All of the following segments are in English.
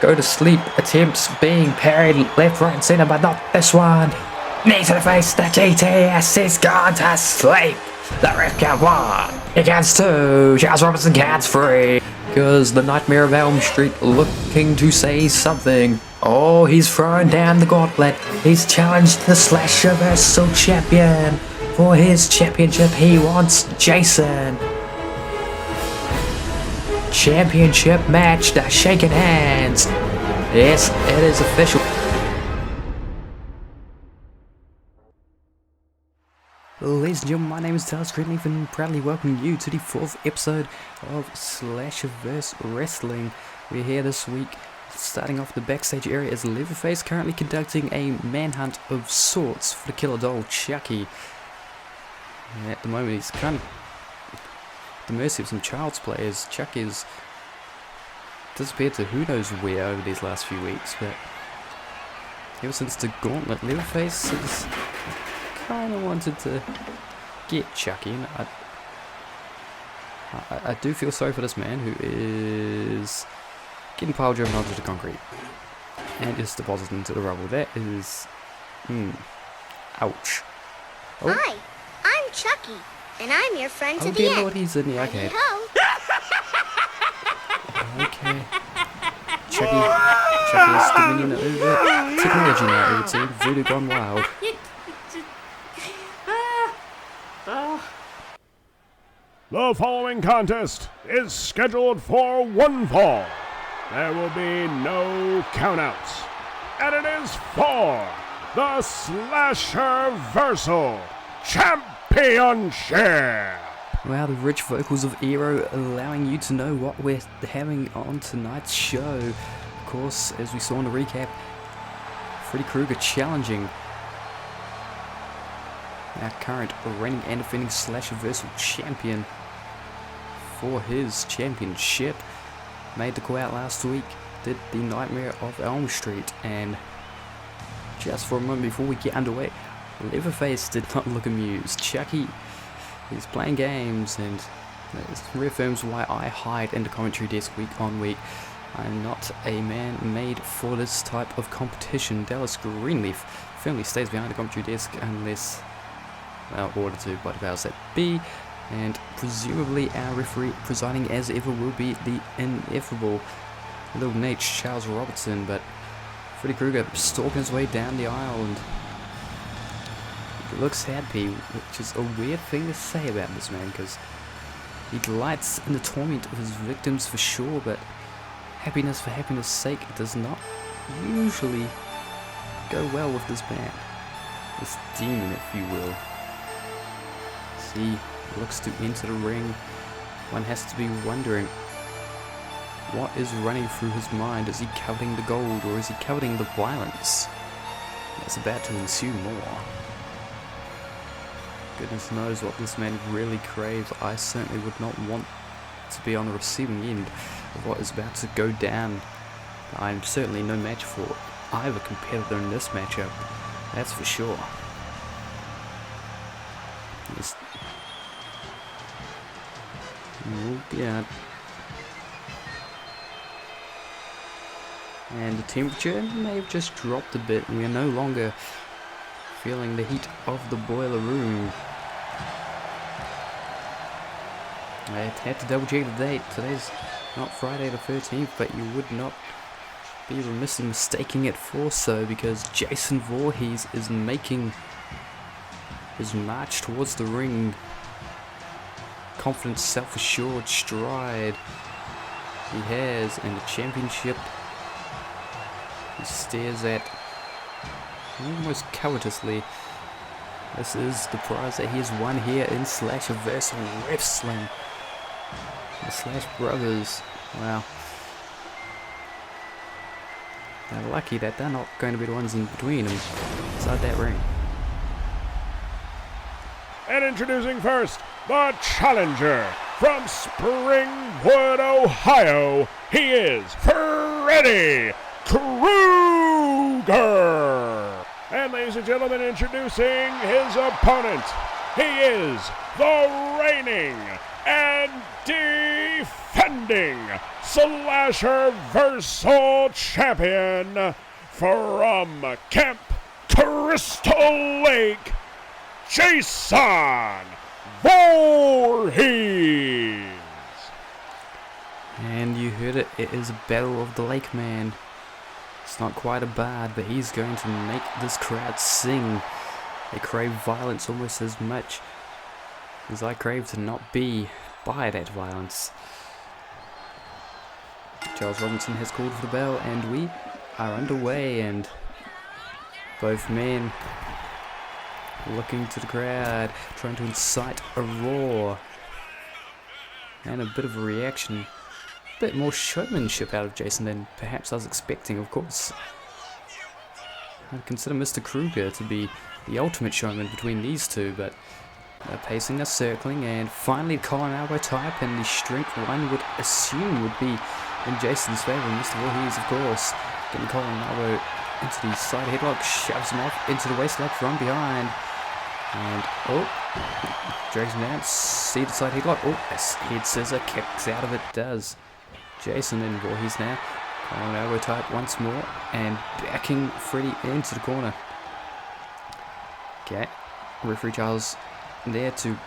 go to sleep attempts being parried left, right and centre, but not this one. Knee to the face, the GTS is gone to sleep. The ref count 1, he counts 2, Charles Robinson counts 3. Because the Nightmare of Elm Street looking to say something. Oh, he's throwing down the gauntlet. He's challenged the Slasherversal champion. For his championship, he wants Jason. Championship match, they're shaking hands. Yes, it is official. Ladies and gentlemen, my name is Taylor Greenleaf and proudly welcome you to the 4th episode of SlasherVerse Wrestling. We're here this week, starting off the backstage area as Leatherface currently conducting a manhunt of sorts for the killer doll Chucky. And at the moment he's kind of at the mercy of some child's play as Chucky has disappeared to who knows where over these last few weeks, but ever since the gauntlet, Leatherface has kind of wanted to get Chucky. And I do feel sorry for this man who is getting pile driven onto the concrete and is deposited into the rubble. That is, ouch. Oh. Hi, I'm Chucky, and I'm your friend to the dear end. Lord, he's in the arcade. Okay. Chucky is dominion over technology now. It would seem voodoo gone wild. The following contest is scheduled for one fall. There will be no countouts. And it is for the Slasherversal Championship. Wow, the rich vocals of EROE allowing you to know what we're having on tonight's show. Of course, as we saw in the recap, Freddy Krueger challenging our current reigning and defending Slasherversal champion for his championship. Made the call out last week, did the Nightmare of Elm Street, and just for a moment before we get underway, Leatherface did not look amused. Chucky is playing games, and this reaffirms why I hide in the commentary desk week on week. I'm not a man made for this type of competition. Dallas Greenleaf firmly stays behind the commentary desk unless ordered to by the powers that be, and presumably our referee presiding as ever will be the ineffable Little Nate Charles Robertson, but Freddy Krueger stalking his way down the aisle and he looks happy, which is a weird thing to say about this man because he delights in the torment of his victims for sure, but happiness for happiness' sake does not usually go well with this man, this demon if you will. He looks to enter the ring. One has to be wondering what is running through his mind. Is he coveting the gold or is he coveting the violence that's about to ensue more? Goodness knows what this man really craves. I certainly would not want to be on the receiving end of what is about to go down. I'm certainly no match for either competitor in this matchup, that's for sure. Yeah. And the temperature may have just dropped a bit, and we are no longer feeling the heat of the boiler room. I had to double check the date. Today's not Friday the 13th, but you would not be remiss in mistaking it for so, because Jason Voorhees is making his march towards the ring. Confident, self-assured stride he has, and the championship he stares at almost covetously. This is the prize that he has won here in SlasherVerse Wrestling. The Slash Brothers, wow. They're lucky that they're not going to be the ones in between them inside that ring. And introducing first, the challenger from Springwood, Ohio, he is Freddy Krueger. And ladies and gentlemen, introducing his opponent, he is the reigning and defending defending SlasherVersal champion from Camp Crystal Lake, Jason Voorhees. And you heard it, it is a battle of the Lake Man. It's not quite a bard, but he's going to make this crowd sing. They crave violence almost as much as I crave to not be by that violence. Charles Robinson has called for the bell, and we are underway, and both men looking to the crowd, trying to incite a roar and a bit of a reaction. A bit more showmanship out of Jason than perhaps I was expecting, of course. I'd consider Mr. Krueger to be the ultimate showman between these two, but they're pacing, they're circling, and finally collar and elbow type, and the strength one would assume would be in Jason's favour. Mr. Voorhees, of course, getting collar and elbow into the side headlock, shoves him off into the waist lock from behind. And, drags him down, see the side headlock. Head scissor, kicks out of it, does. Jason and Voorhees now. Collar and elbow type once more, and backing Freddy into the corner. Okay, referee Charles there to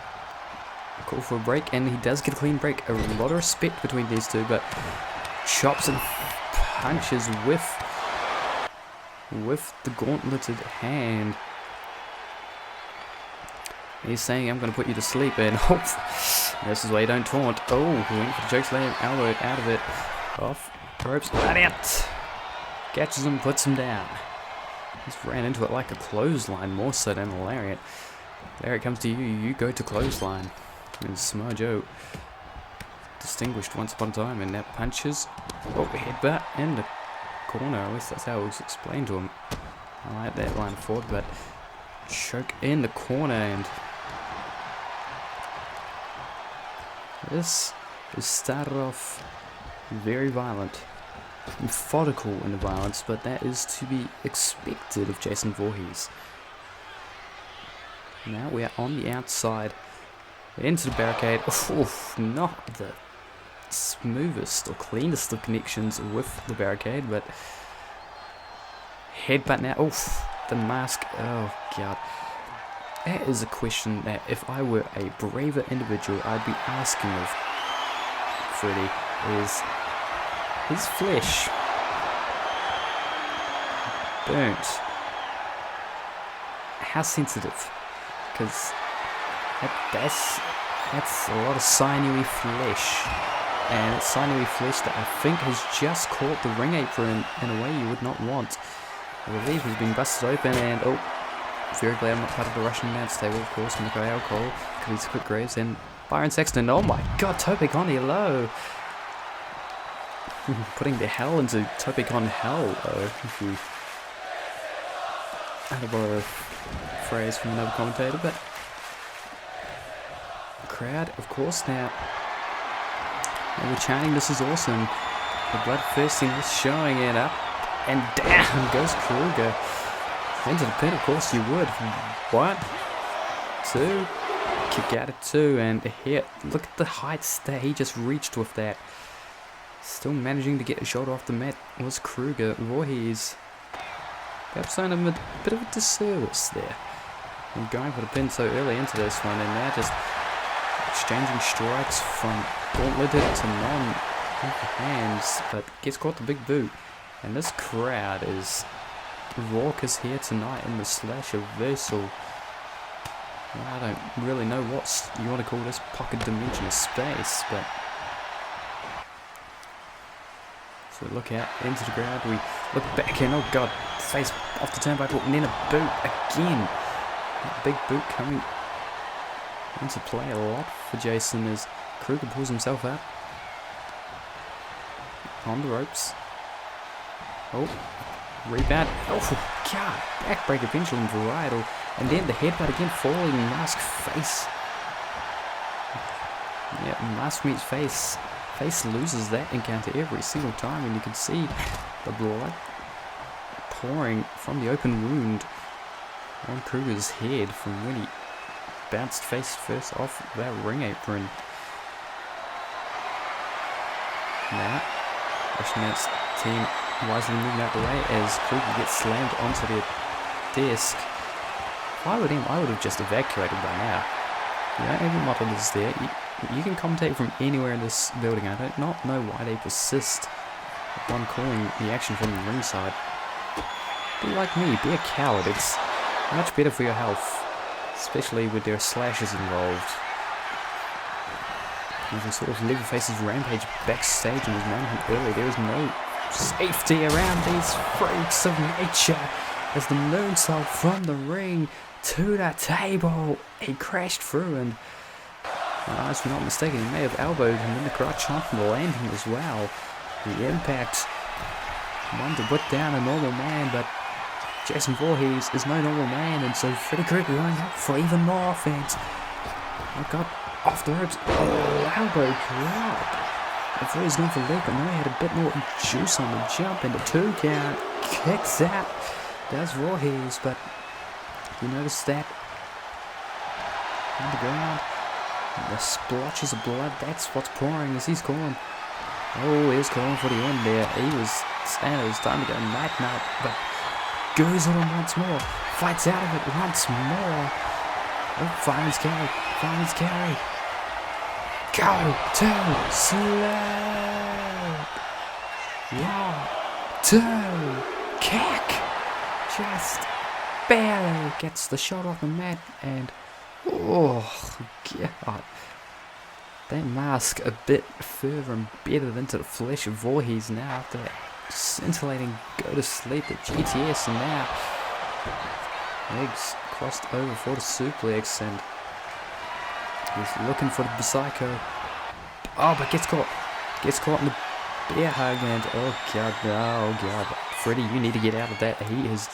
call for a break, and he does get a clean break. A lot of respect between these two, but chops and punches with the gauntleted hand. He's saying, I'm going to put you to sleep, and this is why you don't taunt. He went for the chokeslam, elbow out of it, off ropes, right out. Catches him, puts him down. Just ran into it like a clothesline, more so than a lariat. Lariat comes to you, you go to clothesline. And Samoa Joe, distinguished once upon a time, and now punches. Headbutt in the corner, at least that's how it was explained to him. I like that line of thought, but choke in the corner, and this is started off very violent, methodical in the violence, but that is to be expected of Jason Voorhees. Now we are on the outside, into the barricade. Not the smoothest or cleanest of connections with the barricade, but headbutt now. The mask. Oh god. That is a question that if I were a braver individual I'd be asking of Freddy. Is his flesh burnt? How sensitive? Because that's a lot of sinewy flesh, and it's sinewy flesh that I think has just caught the ring apron in a way you would not want. I believe he's been busted open, and very glad I'm not part of the Russian announce table, of course. Mikhail Cole, Khalid Quick Graves, and Byron Saxton. Oh my god, Tope Con hello! Putting the hell into Tope Con hell, if you had to borrow a phrase from another commentator, but the crowd, of course, now they were chanting, this is awesome. The bloodthirstiness showing it up, and down goes Krueger. Into the pin, of course you would. 1, 2, kick out at 2, and here, look at the heights that he just reached with that. Still managing to get a shoulder off the mat was Krueger. Voorhees perhaps done him a bit of a disservice there. And going for the pin so early into this one, and now just exchanging strikes from gauntleted to non-hands, but gets caught the big boot. And this crowd is raucous here tonight in the Slasherversal. I don't really know what you want to call this pocket dimension of space, but so we look out into the crowd, we look back in, oh god, face off the turnbuckle, and then a boot again. That big boot coming into play a lot for Jason as Krueger pulls himself up on the ropes. Rebound. God, backbreaker, pendulum, varietal, and then the headbutt again, falling mask face. Yeah, mask meets face. Face loses that encounter every single time, and you can see the blood pouring from the open wound on Krueger's head from when he bounced face first off that ring apron. Now, Russian Man's team wisely moving out the way as Krueger gets slammed onto their desk. If I were him, I would have just evacuated by now. You know, every model is there. You can commentate from anywhere in this building. I don't not know why they persist upon calling the action from the ringside. Be like me, be a coward. It's much better for your health, especially with their slashes involved. You can sort of Leatherface's rampage backstage in his manhunt earlier. There is no safety around these freaks of nature as the moonsault from the ring to the table. He crashed through and, if we're not mistaken, he may have elbowed him in the crotch on the landing as well. The impact, one to put down a normal man, but Jason Voorhees is no normal man, and so Freddy Krueger going up for even more offense. Oh god, off the ropes. Oh, elbow drop. Voorhees going for the leg, but now he had a bit more juice on the jump, and the 2 count. Kicks out. Does Voorhees, but you notice that on the ground, the splotches of blood, that's what's pouring as he's calling. Oh, he's calling for the end there. He was saying it was time to go night-night, but goes on once more, fights out of it once more. Oh, finds carry, Go to slope. 1, 2, kick. Just barely gets the shot off the mat, and oh god, that mask a bit further embedded into the flesh of Voorhees now after that scintillating go to sleep at GTS, and now legs crossed over for the suplex, and he's looking for the psycho. Oh, but gets caught in the bear hug, and oh god, Freddy, you need to get out of that. He has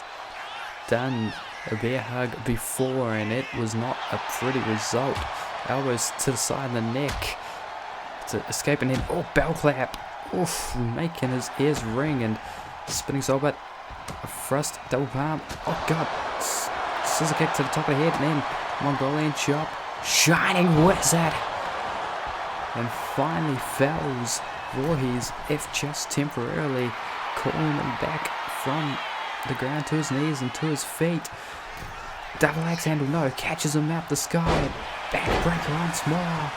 done a bear hug before, and it was not a pretty result. Elbows to the side of the neck to escape, and then bell clap. Oof, making his ears ring, and spinning soul, but a thrust, double palm. Oh god, scissor kick to the top of the head, and then Mongolian chop, shining wizard, and finally fells Voorhees F chest temporarily, calling him back from the ground to his knees and to his feet. Double axe handle, no, catches him out the sky, backbreaker once more.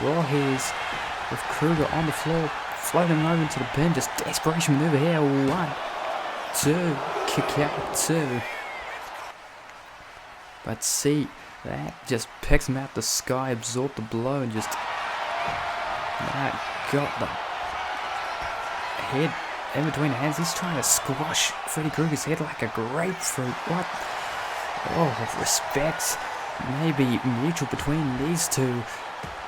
Voorhees with Krueger on the floor, floating over into the pin, just desperation maneuver here. 1, 2, kick out 2. But see, that just picks him out the sky, absorbed the blow, and just got the head in between the hands. He's trying to squash Freddy Krueger's head like a grapefruit. What? Oh, respect may be mutual between these two.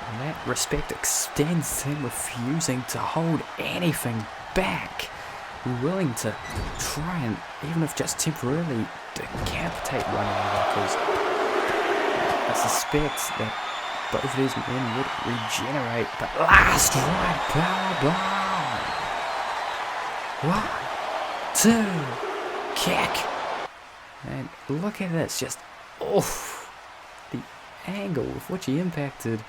And that respect extends to him refusing to hold anything back, willing to try and, even if just temporarily, decapitate one another, because I suspect that both of these men would regenerate. But last right power bomb. 1, 2, kick. And look at this, just the angle with which he impacted.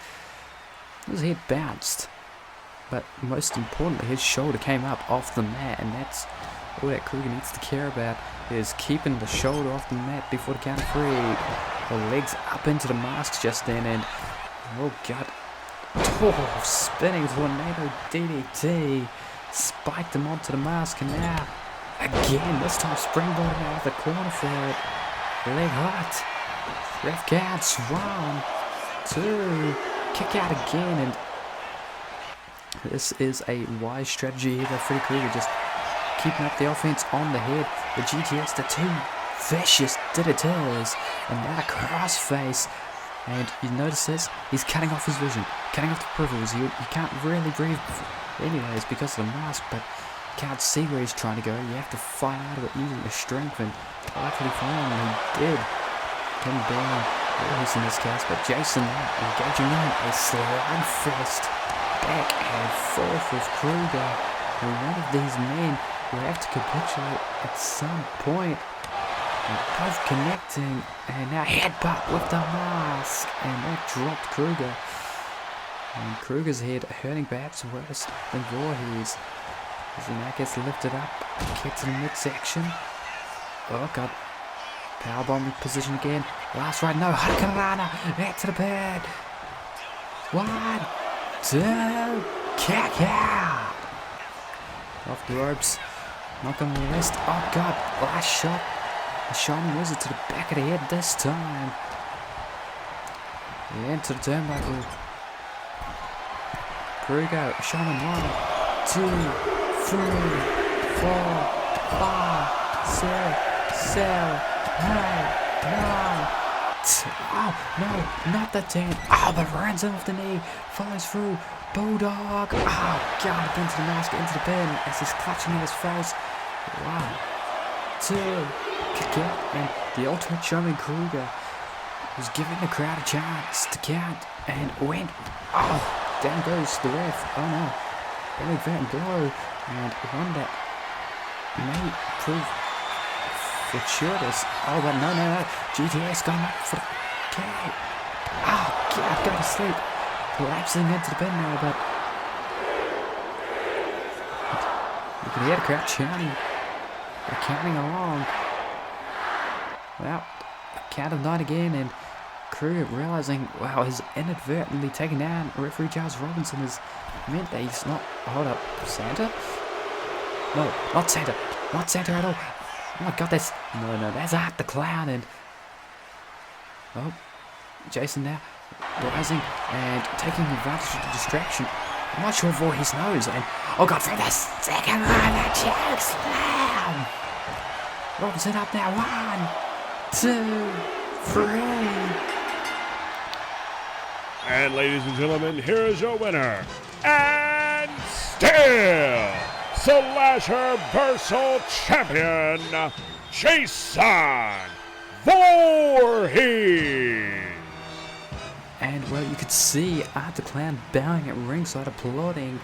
His head bounced, but most importantly, his shoulder came up off the mat, and that's all that Krueger needs to care about, is keeping the shoulder off the mat before the count of 3. The legs up into the masks just then, and oh god, spinning tornado DDT, spiked him onto the mask, and now again, this time springboarded out of the corner for it. Leg hot, ref counts, 1, 2. Kick out again, and this is a wise strategy here by Freddy Krueger, just keeping up the offense on the head. The GTS, the 2 vicious DDTs, and now a crossface, and you notice this, he's cutting off his vision, cutting off the peripherals. You can't really breathe anyways because of the mask, but you can't see where he's trying to go. You have to fight out of it using your strength, and luckily for him, he did come down. He's in this case, but Jason engaging in a slugfest back and forth with Krueger, and one of these men will have to capitulate at some point. And both connecting, and now headbutt with the mask, and that dropped Krueger. And Krueger's head hurting perhaps worse than Voorhees. As he now gets lifted up, kicked in the midsection. Oh god. Powerbomb position again. Last right, no. Hurricanrana. Back to the pad. 1, 2. Kick out. Off the ropes. Not going to rest. Oh god. Last shot. The Shining Wizard to the back of the head this time. Into the turnbuckle. Krueger. Shaman 1, 2, 3, 4, 5, 6, 7, 8, 9. Oh, no, not the 10. Oh, but runs him off the knee. Follows through. Bulldog. Oh, God, into the mask, into the pin as he's clutching at his face. 1, 2, kick out. And the ultimate showman Krueger was giving the crowd a chance to count and went. Oh, down goes the ref. Oh, no. Inadvertent blow. And one that may prove fortuitous. Oh, but no. GTS going up for the kick. Oh, God, go to sleep. Collapsing into the pin now, but you can hear the crowd chanting. They're counting along. Well, count of 9 again, and Krueger realizing, wow, he's inadvertently taken down referee Charles Robinson has meant that he's not. Hold up, Santa? No, not Santa. Not Santa at all. Oh my god, that's. No, that's Art the Clown, and. Oh, Jason now rising and taking advantage of the distraction. I'm not sure if Voorhees knows, and. Oh god, for the second one, the choke slam! Robinson up now. 1, 2, 3. And ladies and gentlemen, here's your winner, and still Slasherversal champion, Jason Voorhees. And well, you could see Art the Clown bowing at ringside, applauding.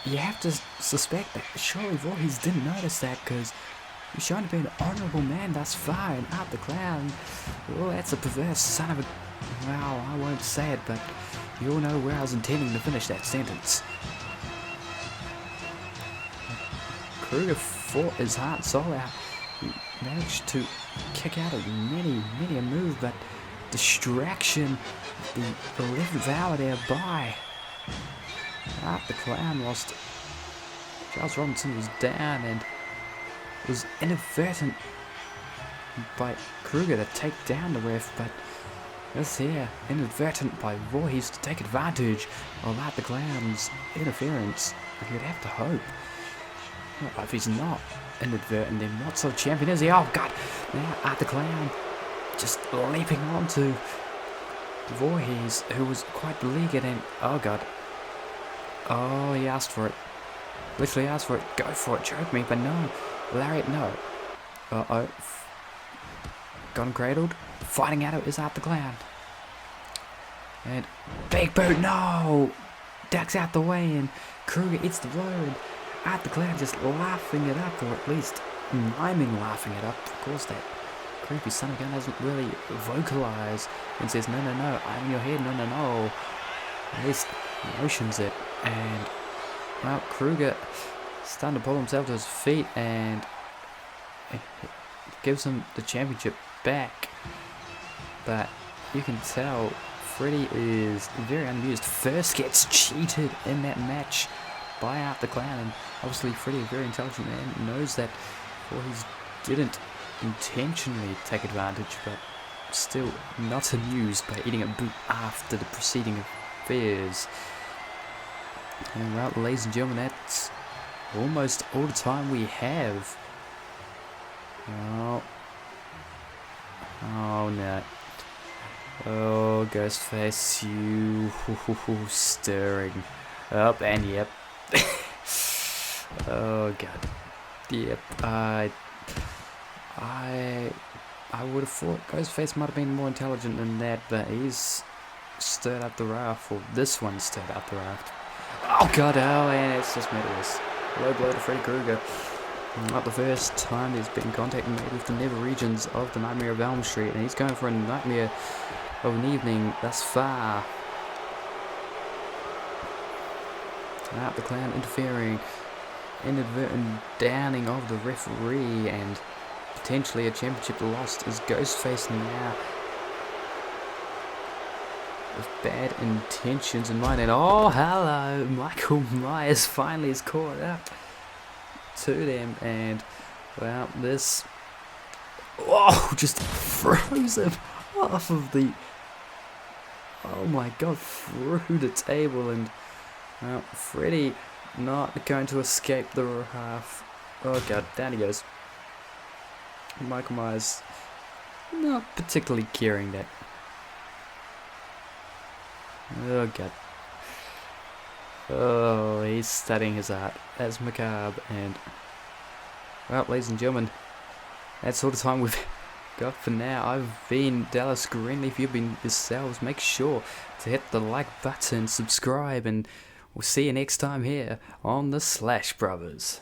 You have to suspect that surely Voorhees didn't notice that, because he's shown to be an honourable man thus far, and Art the Clown, well, that's a perverse son of a. Well, I won't say it, but you all know where I was intending to finish that sentence. Krueger fought his heart and soul out. He managed to kick out of many a move, but distraction at the 11th hour thereby. Art the Clown lost. Charles Robinson was down, and it was inadvertent by Krueger to take down the ref, but this here, inadvertent by Voorhees to take advantage of Art the Clown's interference. You'd have to hope. Well, if he's not inadvertent, then what sort of champion is he? Oh god! Now Art the Clown just leaping onto Voorhees, who was quite beleaguered, and oh god. Oh, he asked for it. Literally asked for it. Go for it, choke me, but no. Lariat, no. Uh-oh. Got him cradled. Fighting out of it is Art the Clown. And big boot, no! Ducks out the way, and Krueger hits the road. Art the Clown just laughing it up, or at least miming laughing it up. Of course, that creepy son of a gun doesn't really vocalize and says, no, I'm in your head, no. At least motions it, and well, Krueger starting to pull himself to his feet, and it gives him the championship back. But you can tell Freddy is very amused. First gets cheated in that match by Art the Clown, and obviously Freddy, a very intelligent man, knows that Voorhees didn't intentionally take advantage, but still not amused by eating a boot after the preceding affairs. And well, ladies and gentlemen, that's almost all the time we have. Oh no. Oh, Ghostface, you stirring up, and yep. Oh god. Yep. I would have thought Ghostface might have been more intelligent than that, but he's stirred up the raft. Or this one stirred up the raft. Oh god, oh, and it's just medalist. Low blow to Freddy Krueger. Not the first time there's been contact made with the nether regions of the Nightmare of Elm Street, and he's going for a nightmare of an evening thus far. Out the clown interfering, inadvertent downing of the referee, and potentially a championship lost as Ghostface now with bad intentions in mind. And oh, hello, Michael Myers finally is caught up to them, and well, this just froze him off of the, oh my god, through the table. And well, Freddy not going to escape the half. Oh god, down he goes. Michael Myers not particularly caring that. Oh god. Oh, he's studying his art. That's macabre. And well, ladies and gentlemen, that's all the time we've got for now. I've been Dallas Greenlee. If you've been yourselves, make sure to hit the like button, subscribe, and we'll see you next time here on the Slash Brothers.